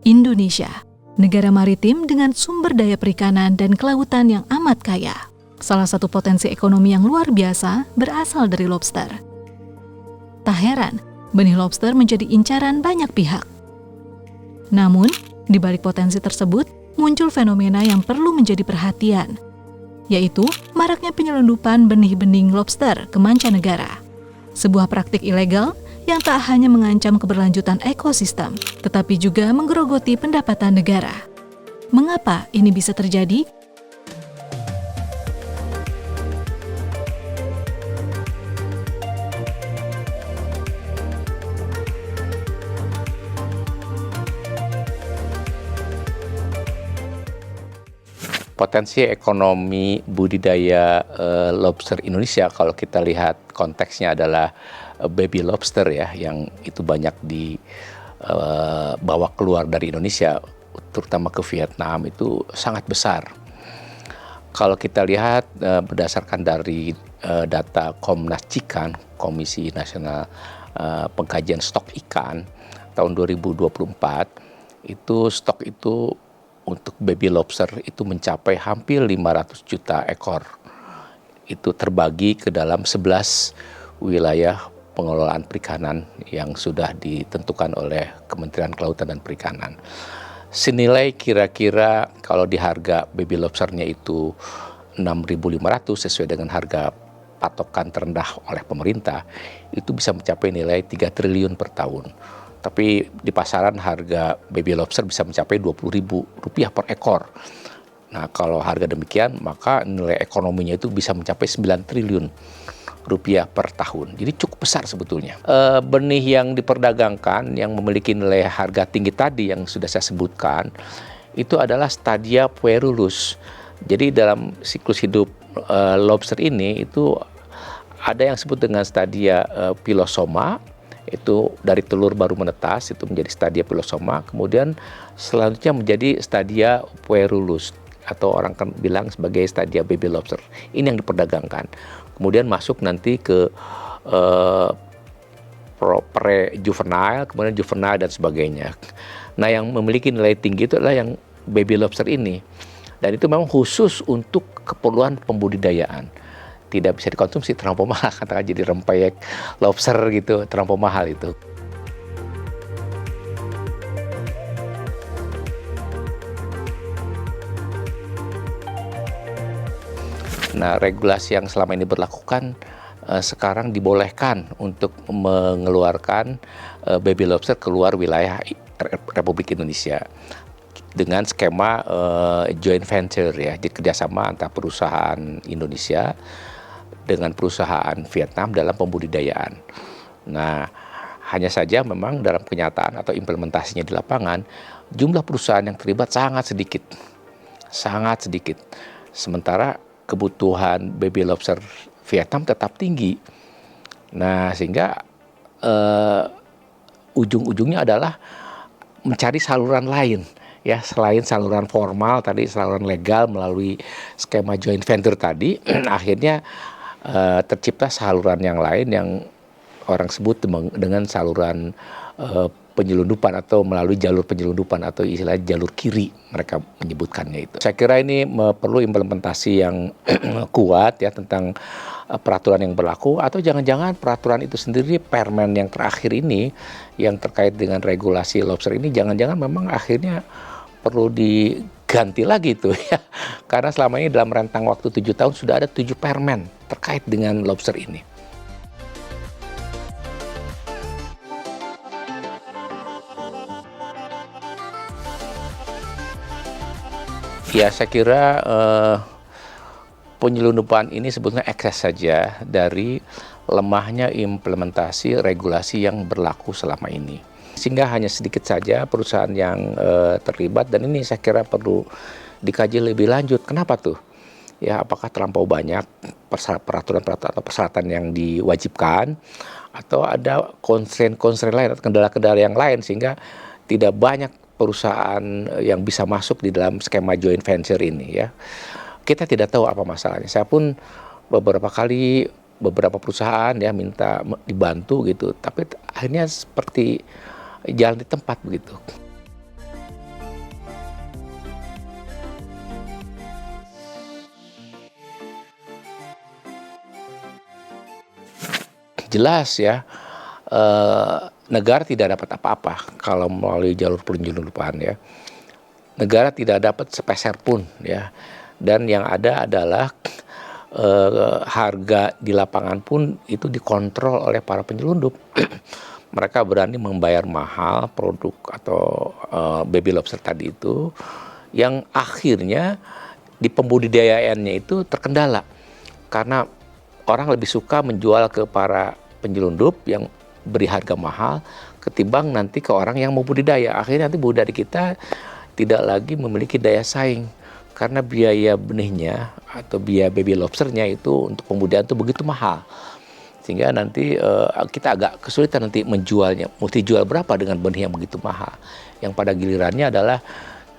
Indonesia, negara maritim dengan sumber daya perikanan dan kelautan yang amat kaya. Salah satu potensi ekonomi yang luar biasa berasal dari lobster. Tak heran, benih lobster menjadi incaran banyak pihak. Namun, di balik potensi tersebut, muncul fenomena yang perlu menjadi perhatian, yaitu maraknya penyelundupan benih-benih lobster ke mancanegara. Sebuah praktik ilegal yang tak hanya mengancam keberlanjutan ekosistem, tetapi juga menggerogoti pendapatan negara. Mengapa ini bisa terjadi? Potensi ekonomi budidaya lobster Indonesia, kalau kita lihat konteksnya adalah baby lobster ya, yang itu banyak dibawa keluar dari Indonesia, terutama ke Vietnam, itu sangat besar. Kalau kita lihat berdasarkan dari data Komnas Cikan, Komisi Nasional Pengkajian Stok Ikan tahun 2024, itu stok itu untuk baby lobster itu mencapai hampir 500 juta ekor. Itu terbagi ke dalam 11 wilayah pengelolaan perikanan yang sudah ditentukan oleh Kementerian Kelautan dan Perikanan. Senilai kira-kira kalau di harga baby lobsternya itu 6.500 sesuai dengan harga patokan terendah oleh pemerintah, itu bisa mencapai nilai 3 triliun per tahun. Tapi di pasaran harga baby lobster bisa mencapai Rp20.000 per ekor. Nah, kalau harga demikian, maka nilai ekonominya itu bisa mencapai 9 triliun rupiah per tahun. Jadi cukup besar sebetulnya. Benih yang diperdagangkan yang memiliki nilai harga tinggi tadi yang sudah saya sebutkan, itu adalah Stadia puerilus. Jadi dalam siklus hidup lobster ini itu ada yang disebut dengan Stadia pilosoma. Itu dari telur baru menetas, itu menjadi Stadia pilosoma, kemudian selanjutnya menjadi Stadia puerilus, atau orang kan bilang sebagai Stadia baby lobster. Ini yang diperdagangkan. Kemudian masuk nanti ke pre-juvenile, kemudian juvenile dan sebagainya. Nah, yang memiliki nilai tinggi itu adalah yang baby lobster ini. Dan itu memang khusus untuk keperluan pembudidayaan. Tidak bisa dikonsumsi, terlampau mahal, katakan jadi rempeyek lobster gitu, terlampau mahal itu. Nah, regulasi yang selama ini berlakukan sekarang dibolehkan untuk mengeluarkan baby lobster keluar wilayah Republik Indonesia dengan skema joint venture ya, jadi kerjasama antara perusahaan Indonesia dengan perusahaan Vietnam dalam pembudidayaan. Nah, hanya saja memang dalam kenyataan atau implementasinya di lapangan, jumlah perusahaan yang terlibat sangat sedikit. Sementara kebutuhan baby lobster Vietnam tetap tinggi. Nah, sehingga ujung-ujungnya adalah mencari saluran lain. Ya, selain saluran formal tadi, saluran legal melalui skema joint venture tadi, akhirnya tercipta saluran yang lain yang orang sebut dengan saluran penyelundupan atau melalui jalur penyelundupan atau istilahnya jalur kiri mereka menyebutkannya itu. Saya kira ini perlu implementasi yang kuat ya tentang peraturan yang berlaku, atau jangan-jangan peraturan itu sendiri, permen yang terakhir ini yang terkait dengan regulasi lobster ini, jangan-jangan memang akhirnya perlu diganti lagi tuh ya, karena selama ini dalam rentang waktu 7 tahun sudah ada 7 permen terkait dengan lobster ini. Ya, saya kira penyelundupan ini sebetulnya ekses saja dari lemahnya implementasi regulasi yang berlaku selama ini. Sehingga hanya sedikit saja perusahaan yang terlibat, dan ini saya kira perlu dikaji lebih lanjut. Kenapa tuh? Ya, apakah terlampau banyak peraturan-peraturan atau persyaratan yang diwajibkan, atau ada constraint lain atau kendala-kendala yang lain sehingga tidak banyak perusahaan yang bisa masuk di dalam skema joint venture ini ya. Kita tidak tahu apa masalahnya. Saya pun beberapa perusahaan ya minta dibantu gitu, tapi akhirnya seperti jalan di tempat begitu. jelas ya, negara tidak dapat apa-apa kalau melalui jalur penyelundupan ya. Negara tidak dapat sepeser pun ya. Dan yang ada adalah harga di lapangan pun itu dikontrol oleh para penyelundup. Mereka berani membayar mahal produk atau baby lobster tadi itu, yang akhirnya di pembudidayaannya itu terkendala karena orang lebih suka menjual ke para penyelundup yang beri harga mahal ketimbang nanti ke orang yang mau budidaya. Akhirnya nanti budidaya kita tidak lagi memiliki daya saing karena biaya benihnya atau biaya baby lobsternya itu untuk pembudidayaan itu begitu mahal, sehingga nanti kita agak kesulitan nanti menjualnya. Mesti jual berapa dengan benih yang begitu mahal, yang pada gilirannya adalah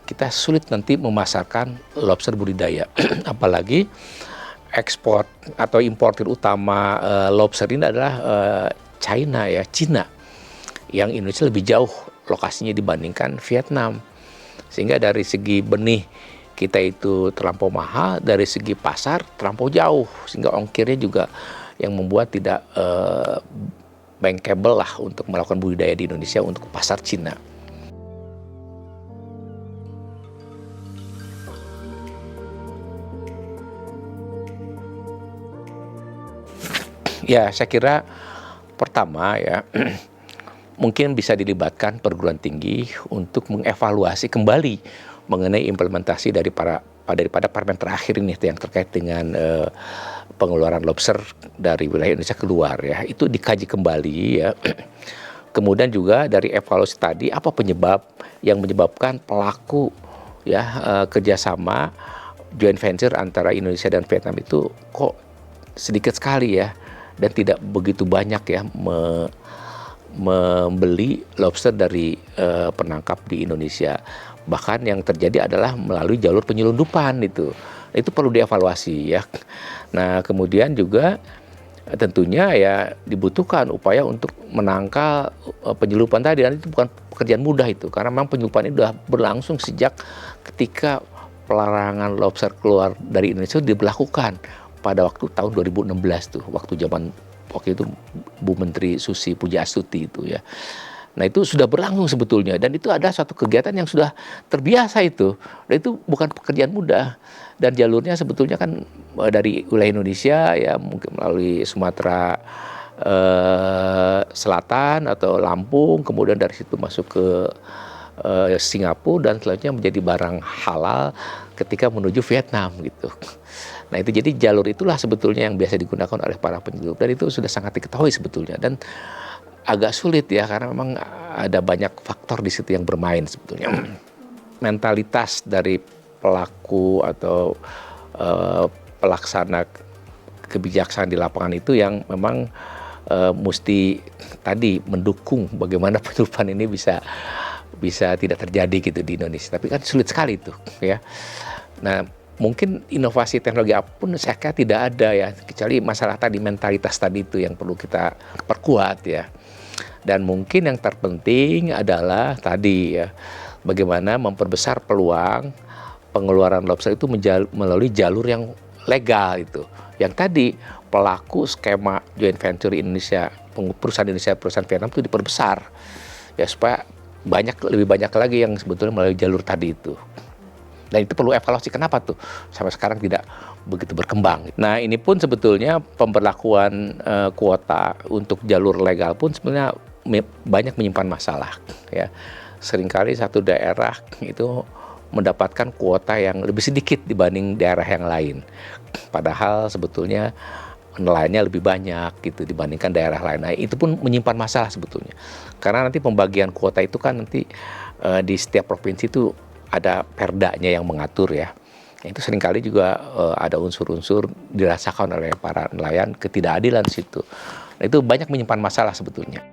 kita sulit nanti memasarkan lobster budidaya. Apalagi ekspor atau importir utama lobster ini adalah China ya, Cina, yang Indonesia lebih jauh lokasinya dibandingkan Vietnam, sehingga dari segi benih kita itu terlampau mahal, dari segi pasar terlampau jauh, sehingga ongkirnya juga yang membuat tidak bankable lah untuk melakukan budidaya di Indonesia untuk pasar Cina. Ya, saya kira pertama ya, mungkin bisa dilibatkan perguruan tinggi untuk mengevaluasi kembali mengenai implementasi daripada permen terakhir ini yang terkait dengan pengeluaran lobster dari wilayah Indonesia keluar ya, itu dikaji kembali ya. Kemudian juga dari evaluasi tadi, apa penyebab yang menyebabkan pelaku ya kerjasama joint venture antara Indonesia dan Vietnam itu kok sedikit sekali ya, dan tidak begitu banyak ya membeli lobster dari penangkap di Indonesia. Bahkan yang terjadi adalah melalui jalur penyelundupan itu perlu dievaluasi ya. Nah kemudian juga tentunya ya dibutuhkan upaya untuk menangkal penyelundupan tadi, dan itu bukan pekerjaan mudah itu, karena memang penyelundupan itu sudah berlangsung sejak ketika pelarangan lobster keluar dari Indonesia diberlakukan pada waktu tahun 2016 tuh, waktu itu Bu Menteri Susi Pujiastuti itu ya. Nah itu sudah berlangsung sebetulnya, dan itu ada suatu kegiatan yang sudah terbiasa itu, dan itu bukan pekerjaan mudah. Dan jalurnya sebetulnya kan dari wilayah Indonesia ya, mungkin melalui Sumatera Selatan atau Lampung, kemudian dari situ masuk ke Singapura, dan selanjutnya menjadi barang halal ketika menuju Vietnam gitu. Nah itu jadi jalur itulah sebetulnya yang biasa digunakan oleh para penyeludup, dan itu sudah sangat diketahui sebetulnya, dan agak sulit ya karena memang ada banyak faktor di situ yang bermain sebetulnya. Mentalitas dari pelaku atau pelaksana kebijaksanaan di lapangan itu yang memang mesti tadi mendukung bagaimana penyelundupan ini bisa tidak terjadi gitu di Indonesia. Tapi kan sulit sekali itu ya. Nah mungkin inovasi teknologi apapun saya kira tidak ada ya, kecuali masalah tadi mentalitas tadi itu yang perlu kita perkuat ya. Dan mungkin yang terpenting adalah tadi ya, bagaimana memperbesar peluang pengeluaran lobster itu melalui jalur yang legal itu. Yang tadi pelaku skema joint venture Indonesia, perusahaan Indonesia, perusahaan Vietnam itu diperbesar ya, supaya lebih banyak lagi yang sebetulnya melalui jalur tadi itu. Dan itu perlu evaluasi, kenapa tuh sampai sekarang tidak begitu berkembang. Nah ini pun sebetulnya pemberlakuan kuota untuk jalur legal pun sebenarnya banyak menyimpan masalah ya. Seringkali satu daerah itu mendapatkan kuota yang lebih sedikit dibanding daerah yang lain, padahal sebetulnya nelayannya lebih banyak gitu dibandingkan daerah lain. Nah itu pun menyimpan masalah sebetulnya, karena nanti pembagian kuota itu kan nanti di setiap provinsi itu ada perdanya yang mengatur ya. Itu seringkali juga ada unsur-unsur dirasakan oleh para nelayan ketidakadilan di situ. Nah, itu banyak menyimpan masalah sebetulnya.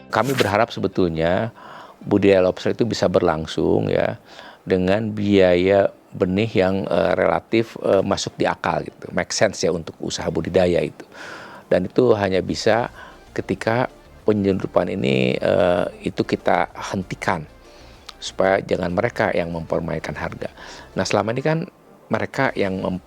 Kami berharap sebetulnya budidaya lobster itu bisa berlangsung ya dengan biaya benih yang relatif masuk di akal gitu, make sense ya untuk usaha budidaya itu. Dan itu hanya bisa ketika penyelundupan ini itu kita hentikan supaya jangan mereka yang mempermainkan harga. Nah, selama ini kan mereka yang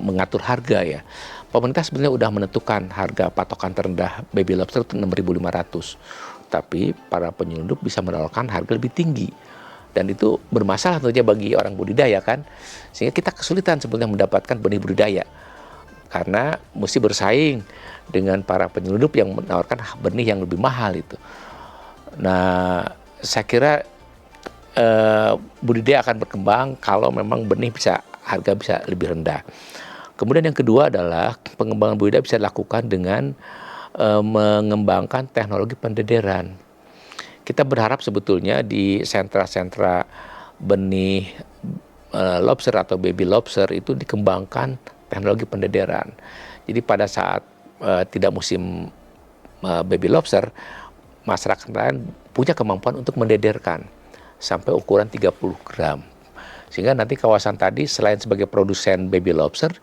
mengatur harga ya. Pemerintah sebenarnya udah menentukan harga patokan terendah baby lobster itu 6.500. Tapi para penyelundup bisa menawarkan harga lebih tinggi. Dan itu bermasalah tentunya bagi orang budidaya kan. Sehingga kita kesulitan sebenarnya mendapatkan benih budidaya. Karena mesti bersaing dengan para penyelundup yang menawarkan benih yang lebih mahal itu. Nah, saya kira budidaya akan berkembang kalau memang benih harga bisa lebih rendah. Kemudian yang kedua adalah pengembangan budidaya bisa dilakukan dengan mengembangkan teknologi pendederan. Kita berharap sebetulnya di sentra-sentra benih lobster atau baby lobster itu dikembangkan teknologi pendederan. Jadi pada saat tidak musim baby lobster, masyarakat lain punya kemampuan untuk mendederkan sampai ukuran 30 gram. Sehingga nanti kawasan tadi selain sebagai produsen baby lobster,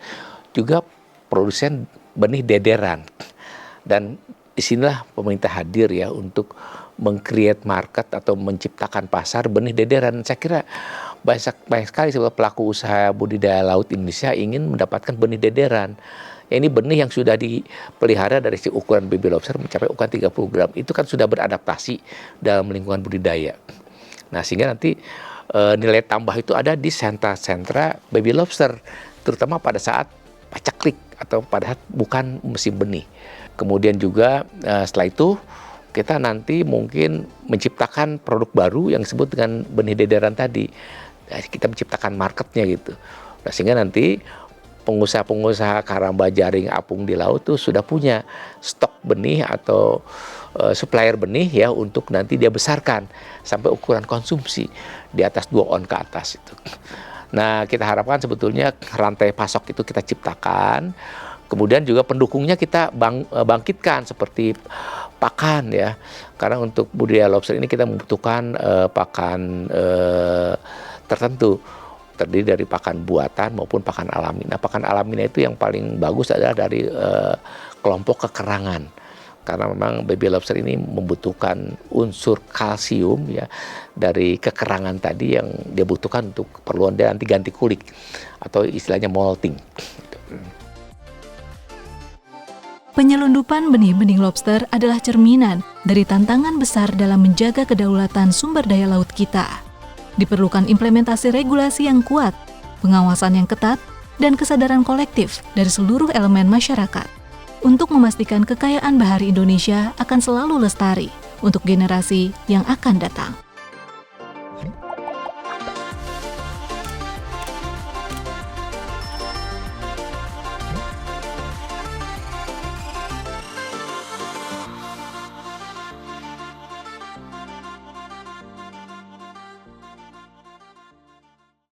juga produsen benih dederan. Dan disinilah pemerintah hadir ya untuk meng-create market atau menciptakan pasar benih dederan. Saya kira banyak sekali sebab pelaku usaha budidaya laut Indonesia ingin mendapatkan benih dederan. Ini benih yang sudah dipelihara dari si ukuran baby lobster mencapai ukuran 30 gram. Itu kan sudah beradaptasi dalam lingkungan budidaya. Nah, sehingga nanti nilai tambah itu ada di sentra-sentra baby lobster, terutama pada saat pacaklik atau pada saat bukan musim benih. Kemudian juga setelah itu kita nanti mungkin menciptakan produk baru yang disebut dengan benih dederan tadi. Nah, kita menciptakan marketnya gitu. Nah, sehingga nanti pengusaha-pengusaha karamba, jaring, apung di laut tuh sudah punya stok benih atau supplier benih ya untuk nanti dia besarkan sampai ukuran konsumsi di atas 2 on ke atas itu. Nah, kita harapkan sebetulnya rantai pasok itu kita ciptakan, kemudian juga pendukungnya kita bangkitkan seperti pakan ya. Karena untuk budidaya lobster ini kita membutuhkan pakan tertentu, terdiri dari pakan buatan maupun pakan alami. Nah, pakan alaminya itu yang paling bagus adalah dari kelompok kekerangan. Karena memang baby lobster ini membutuhkan unsur kalsium ya dari kekerangan tadi yang dia butuhkan untuk keperluan dia nanti ganti kulit atau istilahnya molting. Penyelundupan benih-benih lobster adalah cerminan dari tantangan besar dalam menjaga kedaulatan sumber daya laut kita. Diperlukan implementasi regulasi yang kuat, pengawasan yang ketat, dan kesadaran kolektif dari seluruh elemen masyarakat untuk memastikan kekayaan bahari Indonesia akan selalu lestari untuk generasi yang akan datang.